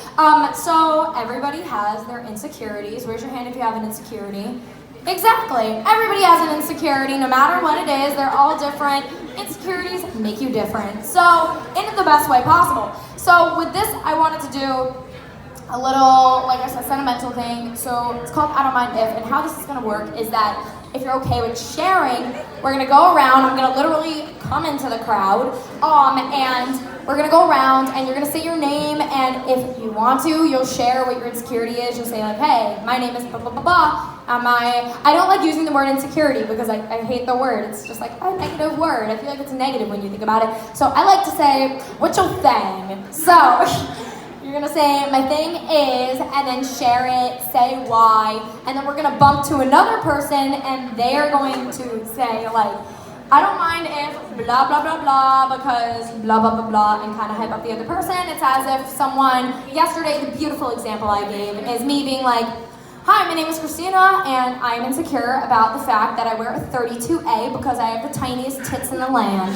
So everybody has their insecurities. Raise your hand if you have an insecurity. Exactly. Everybody has an insecurity, no matter what it is. They're all different. Insecurities make you different. So, in the best way possible. So, with this, I wanted to do a little, like I said, sentimental thing. So, it's called I Don't Mind If. And how this is going to work is that if you're okay with sharing, we're going to go around. I'm going to literally come into the crowd. And we're gonna go around and you're gonna say your name, and if you want to, you'll share what your insecurity is. You'll say like, hey, my name is blah, blah, blah, blah. I don't like using the word insecurity because I hate the word. It's just like a negative word. I feel like it's negative when you think about it. So I like to say, what's your thing? So you're gonna say, my thing is, and then share it, say why, and then we're gonna bump to another person and they're going to say like, I don't mind if blah, blah, blah, blah, because blah, blah, blah, blah, and kind of hype up the other person. It's as if someone, yesterday, the beautiful example I gave is me being like, hi, my name is Christina, and I'm insecure about the fact that I wear a 32A because I have the tiniest tits in the land.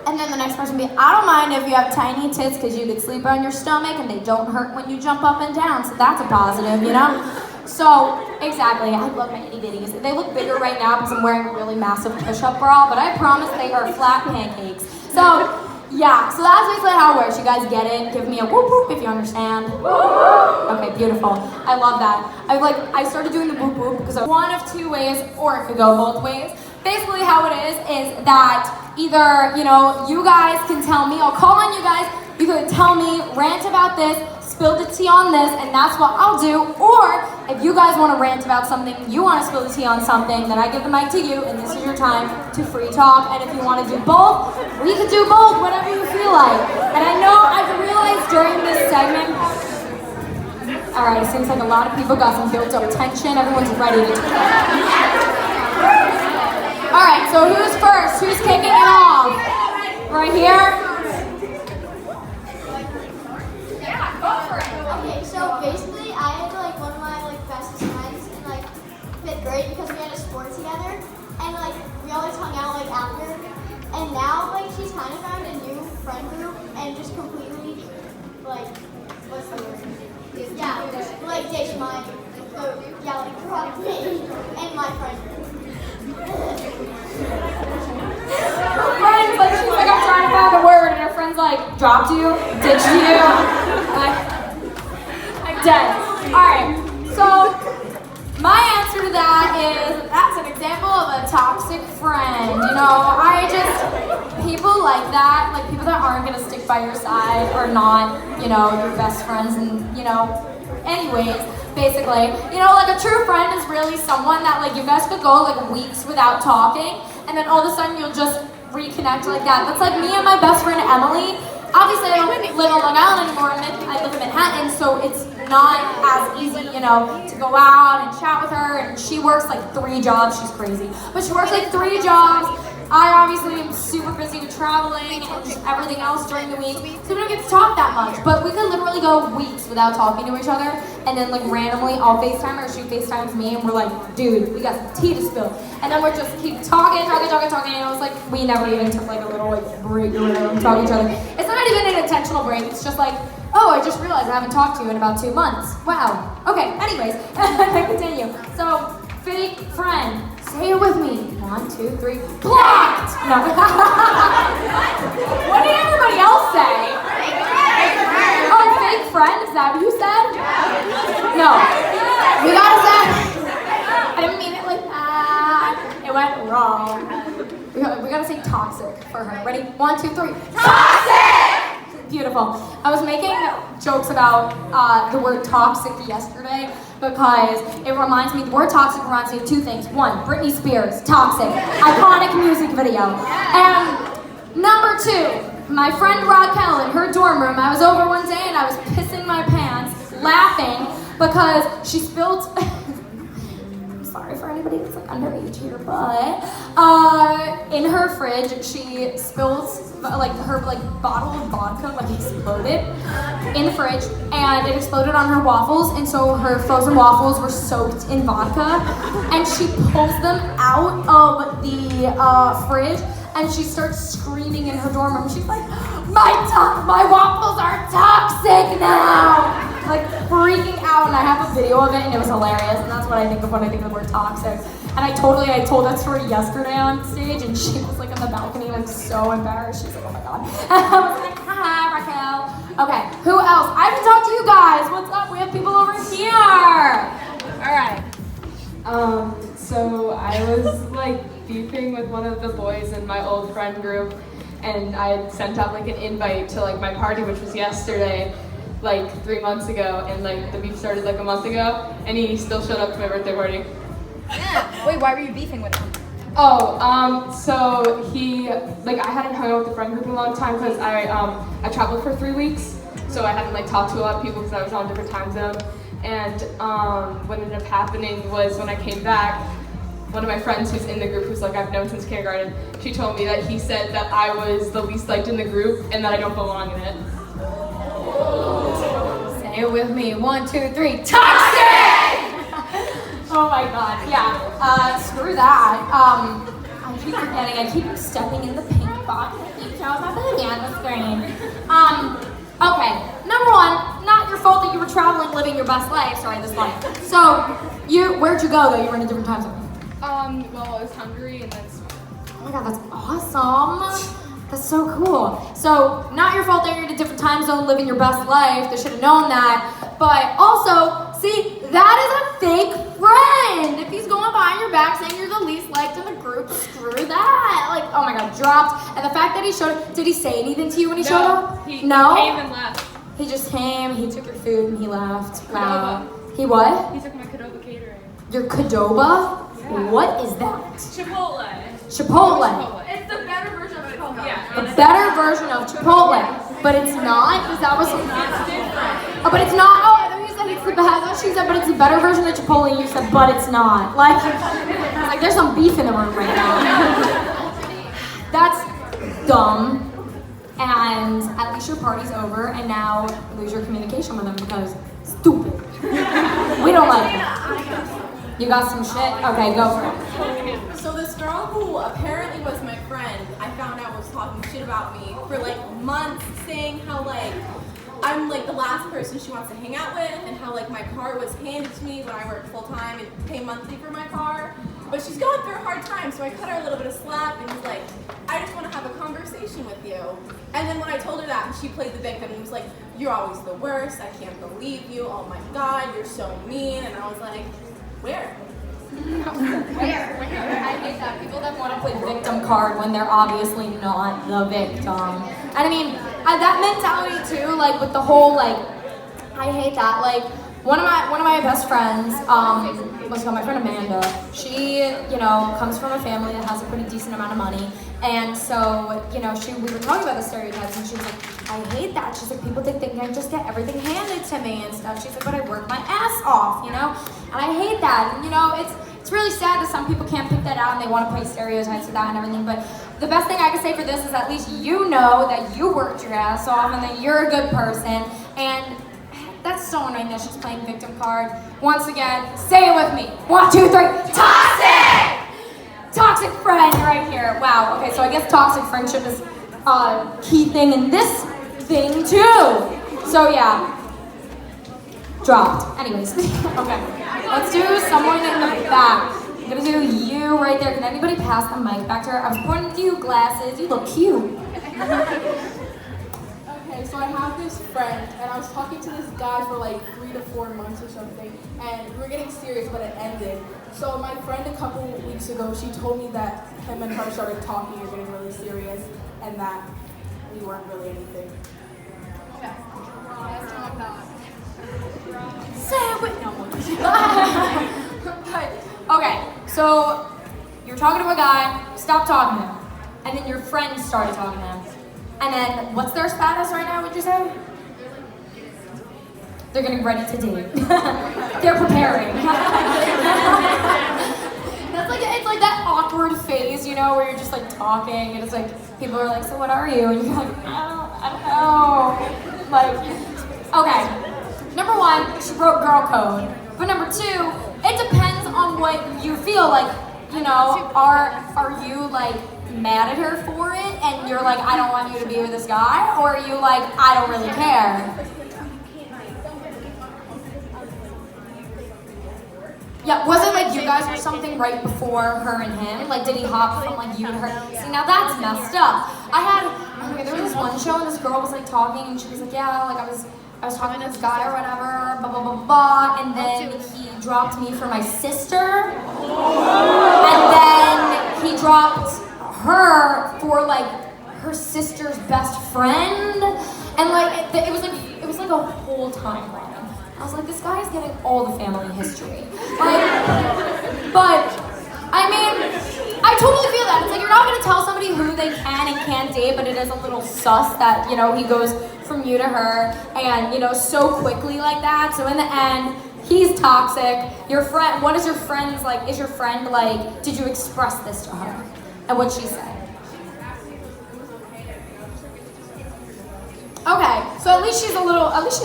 And then the next person would be, I don't mind if you have tiny tits because you could sleep on your stomach and they don't hurt when you jump up and down, so that's a positive, you know? So, exactly, I love my itty bitties. They look bigger right now because I'm wearing a really massive push-up bra, but I promise they are flat pancakes. So, yeah, so that's basically how it works. You guys get it? Give me a whoop whoop if you understand. Okay, beautiful. I love that. I started doing the whoop whoop because one of two ways, or it could go both ways. Basically how it is that either, you guys can tell me, I'll call on you guys, you can tell me, rant about this, spill the tea on this, and that's what I'll do. Or if you guys want to rant about something, you want to spill the tea on something, then I give the mic to you, and this is your time to free talk. And if you want to do both, we can do both, whatever you feel like. And I know I've realized during this segment, all right, it seems like a lot of people got some built up tension. Everyone's ready to talk. All right, so who's first? Who's kicking it off? Right here? Okay, so basically I had one of my best friends in 5th grade because we had a sport together, and we always hung out after, and now she's kind of found a new friend group and just completely what's the word? Yeah, ditched mine. So yeah, dropped me and my friend group. Her friend's she's I'm trying to find a word, and her friend's dropped you, ditched you. I'm dead. Alright, so my answer to that is that's an example of a toxic friend. People like that, people that aren't gonna stick by your side are not, your best friends, and anyways, basically, a true friend is really someone that you guys could go weeks without talking, and then all of a sudden you'll just reconnect like that. That's me and my best friend Emily. Obviously, I don't live on Long Island anymore. I live in Manhattan, so it's not as easy, to go out and chat with her. And she works 3 jobs. She's crazy, but she works 3 jobs. I obviously am super busy with traveling and just everything else during the week, so we don't get to talk that much. But we could literally go weeks without talking to each other, and then randomly I'll FaceTime her, she FaceTimes me, and we're dude, we got some tea to spill. And then we're just keep talking, and it was we never even took a little break or whatever and talk to each other. It's not even an intentional break, it's just oh, I just realized I haven't talked to you in about 2 months. Wow. Okay, anyways, I continue. So, fake friend. Say it with me. 1, 2, 3. Blocked! No. What did everybody else say? Oh, fake friend? Is that what you said? No. We gotta say. I didn't mean it like that. It went wrong. We gotta say toxic for her. Ready? 1, 2, 3. Toxic! Beautiful. I was making jokes about the word toxic yesterday because it reminds me, the word toxic reminds me of 2 things. 1, Britney Spears, toxic, iconic music video. And number 2, my friend Raquel in her dorm room, I was over one day and I was pissing my pants, laughing because she spilled, I'm sorry for anybody that's underage here, but in her fridge, she spilled her bottle of vodka exploded in the fridge, and it exploded on her waffles, and so her frozen waffles were soaked in vodka, and she pulls them out of the fridge, and she starts screaming in her dorm room. She's like, my waffles are toxic now! Freaking out, and I have a video of it, and it was hilarious, and that's what I think of when I think of the word toxic. And I told that story yesterday on stage, and she was on the balcony, so embarrassed. She's oh my god. And I was hi, Raquel. Okay, who else? I have to talk to you guys. What's up? We have people over here. All right. So I was beefing with one of the boys in my old friend group, and I had sent out like an invite to like my party, which was yesterday, like 3 months ago, and like the beef started like a month ago, and he still showed up to my birthday party. Yeah. Wait, why were you beefing with him? Oh, so he, like, I hadn't hung out with the friend group in a long time because I traveled for 3 weeks, so I hadn't like talked to a lot of people because I was on a different time zone. And what ended up happening was when I came back, one of my friends who's in the group, who's like I've known since kindergarten, she told me that he said that I was the least liked in the group and that I don't belong in it. Say it with me. 1, 2, 3. Toxic! Oh my god. Yeah. Screw that. I keep forgetting. I keep stepping in the pink box. I keep showing my booty on the screen. Okay. Number one, not your fault that you were traveling, living your best life. Sorry, this life. So, where'd you go though? You were in a different time zone. Well, I was Hungary and then Oh my god, that's awesome. That's so cool. So, not your fault that you're in a different time zone, living your best life. They should have known that. But also, see, that is a fake friend. If he's going behind your back saying you're the least liked in the group, screw that. Like, oh my god, dropped. And the fact that he showed up, did he say anything to you when he showed up? He No? came and left. He just came, he took your food, and he left. Wow. Qdoba. He what? He took my Qdoba catering. Your Qdoba? Yeah. What is that? Chipotle. Chipotle. It's the better version of Chipotle. Yeah. A better version of Chipotle. But it's not? Is that what's... Oh, but it's not? Oh, I thought you said it's the best. She said, but it's a better version of Chipotle, and you said, but it's not. Like there's some beef in the room right now. That's dumb. And at least your party's over, and now lose your communication with him because stupid. We don't like it. You got some shit? Okay, go for it. So this girl who apparently was my friend, I found out was talking shit about me for like months, saying how like I'm like the last person she wants to hang out with, and how like my car was handed to me when I worked full time and pay monthly for my car. But she's going through a hard time, so I cut her a little bit of slack and was like, I just want to have a conversation with you. And then when I told her that, she played the victim and was like, you're always the worst, I can't believe you, oh my god, you're so mean. And I was like, where? Where? I hate that. People that want to play victim card when they're obviously not the victim. And I mean, that mentality too, like with the whole like, I hate that. Like one of my best friends, what's called my friend Amanda. She, comes from a family that has a pretty decent amount of money, and so we were talking about the stereotypes, and she was like, I hate that. She's like, people think they can just get everything handed to me and stuff. She's like, but I work my ass off, and I hate that. And it's really sad that some people can't pick that out and they want to play stereotypes with that and everything. But the best thing I can say for this is at least you know that you worked your ass off and that you're a good person. And that's so annoying that she's playing victim card. Once again, say it with me. 1, 2, 3. Toxic! Toxic friend right here. Wow. Okay, so I guess toxic friendship is a key thing in this thing too. So yeah. Dropped. Anyways. Okay. Let's do someone in the back. I'm gonna do you right there. Can anybody pass the mic back to her? I was pointing to you, glasses. You look cute. Okay, so I have this friend, and I was talking to this guy for like 3 to 4 months or something, and we were getting serious, but it ended. So my friend a couple weeks ago, she told me that him and her started talking and getting really serious, and that we weren't really anything. Okay. Let's talk about it. Say it with no one. Okay, so you're talking to a guy, stop talking to him, and then your friend started talking to him. And then, what's their status right now, would you say? They're getting ready to date. They're preparing. It's like that awkward phase, where you're just like talking, and it's like, people are like, so what are you? And you're like, I don't know. Like, okay. Number 1, she broke girl code. But number 2, it depends on what you feel like, are you like mad at her for it and you're like, I don't want you to be with this guy? Or are you like, I don't really care? Yeah, was it like you guys or something right before her and him? Like, did he hop from like you to her? See, now that's messed up. There was this one show and this girl was like talking and she was like, yeah, like I was talking to this guy or whatever, blah, blah, blah, blah, and then he dropped me for my sister, and then he dropped her for like her sister's best friend, and like it was like a whole timeline. I was like, this guy is getting all the family history. Like, but I mean, I totally feel that. It's like you're not gonna tell somebody who they can and can't date, but it is a little sus that, you know, he goes from you to her and, you know, so quickly like that. So in the end, he's toxic. Your friend, what is your friend's like? Is your friend like, did you express this to her? And what'd she say? Okay, so at least she's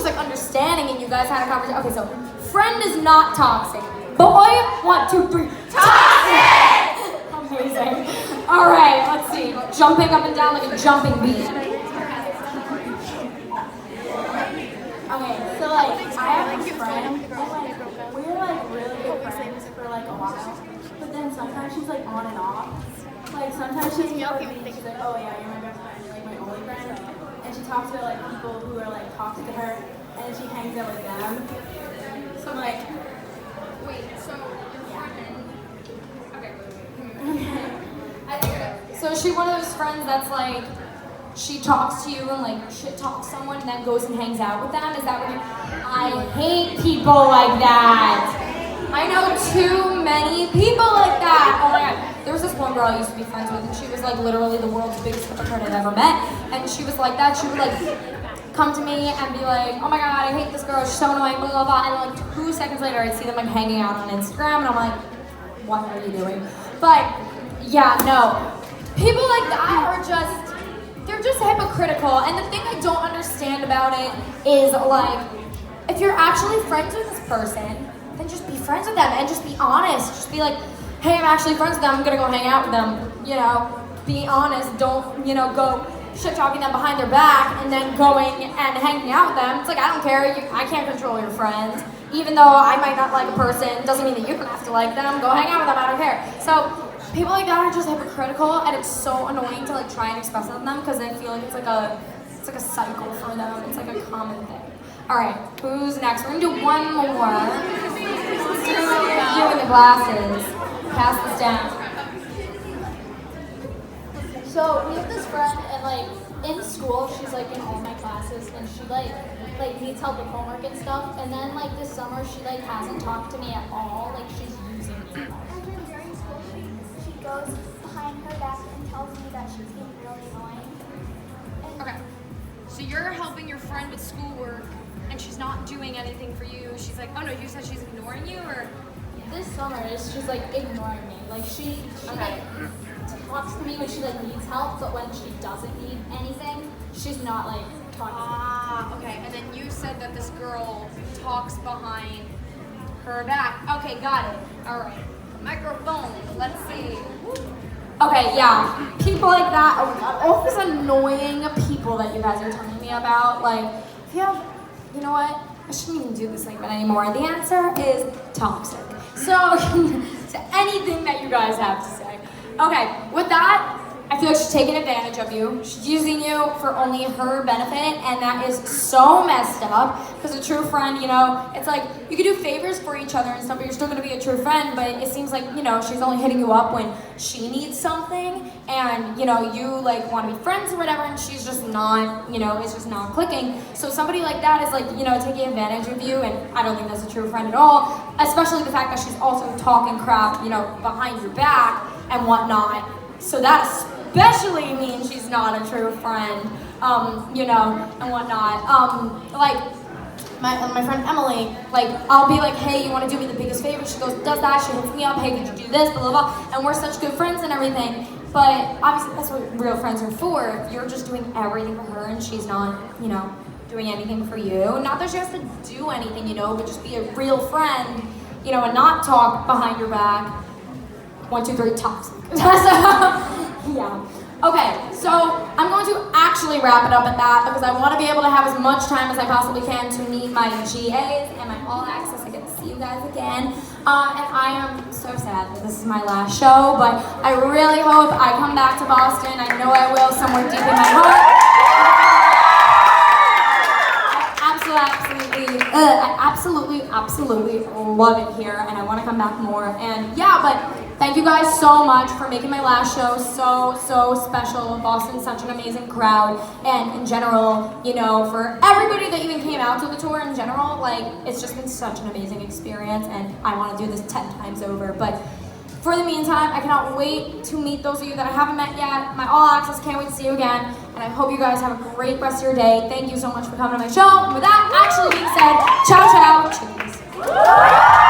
like understanding and you guys had a conversation. Okay, so friend is not toxic. Boy, 1, 2, 3, toxic! Amazing. All right, let's see. Jumping up and down like a jumping bee. Okay, so like I have a friend and like we're like really good friends for like a while, but then sometimes she's like on and off. Like sometimes she's like, oh yeah, you're my best friend, you're like my only friend. And she talks about like people who are like toxic to her, and she hangs out with them. So I'm like, Wait, so your friend. Okay. so is she one of those friends that's like, she talks to you and like shit talks someone and then goes and hangs out with them? Is that what you? I hate people like that. I know too many people like that. Oh my god. There was this one girl I used to be friends with and she was like literally the world's biggest hypocrite I've ever met. And she was like that. She would like come to me and be like, oh my god, I hate this girl, she's so annoying, blah blah blah. And like 2 seconds later I'd see them like hanging out on Instagram and I'm like, what are you doing? But yeah, no. People like that are just, they're just hypocritical. And the thing I don't understand about it is like, if you're actually friends with this person, then just be friends with them and just be honest. Just be like, hey, I'm actually friends with them, I'm gonna go hang out with them. You know, be honest, don't, you know, go shit talking them behind their back and then going and hanging out with them. It's like, I don't care, I can't control your friends. Even though I might not like a person, doesn't mean that you don't have to like them. Go hang out with them, I don't care. So people like that are just hypocritical and it's so annoying to like try and express it to them because I feel like it's like a cycle for them. It's like a common thing. All right, who's next? We're gonna do one more. You in the glasses. Pass this down. So we have this friend, and like in school, she's like in all my classes, and she like needs help with homework and stuff. And then like this summer, she like hasn't talked to me at all. Like she's using me. During school, she goes behind her back and tells me that she's being really annoying. Okay. So you're helping your friend with schoolwork and she's not doing anything for you. She's like, oh no, you said she's ignoring you, or? This summer, she's like ignoring me. Like she like talks to me when she like needs help, but when she doesn't need anything, she's not like talking to me. Ah, okay. And then you said that this girl talks behind her back. Okay, got it. All right. Microphone. Let's see. Okay, yeah. People like that, all these annoying people that you guys are telling me about, like, if you have, you know what? I shouldn't even do this segment anymore. The answer is toxic. So, to anything that you guys have to say. Okay, with that, I feel like she's taking advantage of you. She's using you for only her benefit, and that is so messed up. Because a true friend, you know, it's like you can do favors for each other and stuff, but you're still gonna be a true friend. But it seems like, you know, she's only hitting you up when she needs something, and you know, you like want to be friends or whatever, and she's just not, you know, it's just not clicking. So somebody like that is like, you know, taking advantage of you, and I don't think that's a true friend at all. Especially the fact that she's also talking crap, you know, behind your back and whatnot. So that especially means she's not a true friend, you know, and whatnot. Like my friend Emily, like I'll be like, hey, you want to do me the biggest favor? She goes, does that? She hits me up, hey, could you do this? Blah blah blah. And we're such good friends and everything. But obviously that's what real friends are for. You're just doing everything for her, and she's not, you know, doing anything for you. Not that she has to do anything, you know, but just be a real friend, you know, and not talk behind your back. 1, 2, 3, toxic. Yeah. Okay, so I'm going to actually wrap it up at that because I want to be able to have as much time as I possibly can to meet my GAs and my all access. I get to see you guys again. And I am so sad that this is my last show, but I really hope I come back to Boston. I know I will, somewhere deep in my heart. I absolutely love it here, and I want to come back more. And yeah, but Thank you guys so much for making my last show so special. Boston's such an amazing crowd, and in general, you know, for everybody that even came out to the tour in general, like, it's just been such an amazing experience, and I want to do this 10 times over. But for the meantime, I cannot wait to meet those of you that I haven't met yet. My All Access, can't wait to see you again, and I hope you guys have a great rest of your day. Thank you so much for coming to my show. And with that actually being said, ciao, ciao, chickees.